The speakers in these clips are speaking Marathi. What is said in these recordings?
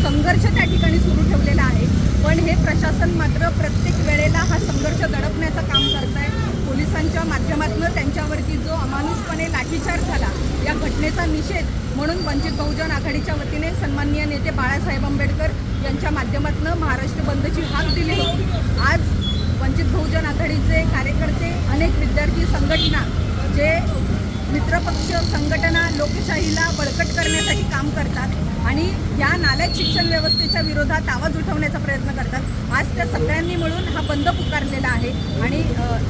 संघर्ष त्या ठिकाणी सुरू ठेवलेला आहे। पण हे प्रशासन मात्र प्रत्येक वेळेला हा संघर्ष दडपण्याचं काम करत आहे। पोलिसांच्या माध्यमातून त्यांच्यावरती जो अमानुषपणे लाठीचार्ज झाला या घटनेचा निषेध म्हणून वंचित बहुजन आघाडीच्या वतीने सन्माननीय नेते बाळासाहेब आंबेडकर यांच्या माध्यमातून महाराष्ट्र बंदची हाक दिली होती। आज वंचित बहुजन आघाडीचे कार्यकर्ते, अनेक विद्यार्थी संघटना जे मित्रपक्ष संघटना लोकशाहीला बळकट करण्यासाठी काम करतात आणि या नालायक शिक्षण व्यवस्थेच्या विरोधात आवाज उठवण्याचा प्रयत्न करतात। आज त्या सगळ्यांनी मिळून हा बंद पुकारलेला आहे आणि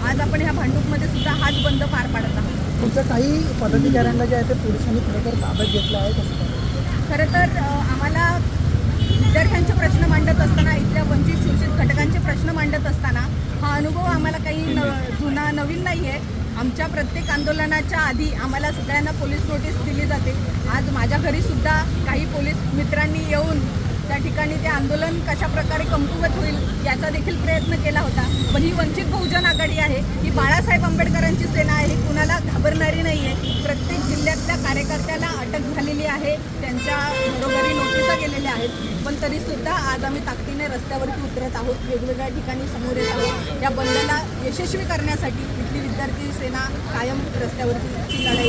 आज आपण ह्या भांडूपमध्ये सुद्धा हाच बंद पार पाडत आहोत। तुमचं काही पदाधिकाऱ्यांना जे आहे ते पोलिसांनी खरं ताब्यात घेतलं आहे कसं? खरं तर आम्हाला विद्यार्थ्यांचे प्रश्न मांडत असताना, इथल्या वंचित शोषित घटकांचे प्रश्न मांडत असताना हा अनुभव आम्हाला काही जुना नवीन नाही आहे। आमच्या प्रत्येक आंदोलनाच्या आधी आम्हाला सगळ्यांना पोलीस नोटीस दिली जाते। आज माझ्या घरीसुद्धा काही पोलीस मित्रांनी येऊन त्या ठिकाणी ते आंदोलन कशा प्रकारे कमकुवत होईल याचा देखील प्रयत्न केला होता। पण ही वंचित बहुजन आघाडी आहे, ही बाळासाहेब आंबेडकरांची सेना आहे, कुणाला घाबरणारी नाही आहे। प्रत्येक जिल्ह्यातल्या कार्यकर्त्याला अटक झालेली आहे, त्यांच्या घरोघरी नोटिसा गेलेल्या आहेत। पण तरीसुद्धा आज आम्ही ताकदीने रस्त्यावरती उतरत आहोत, वेगवेगळ्या ठिकाणी समोर येत आहोत। या बंदला यशस्वी करण्यासाठी इथली विद्यार्थी सेना कायम रस्त्यावरती लढाई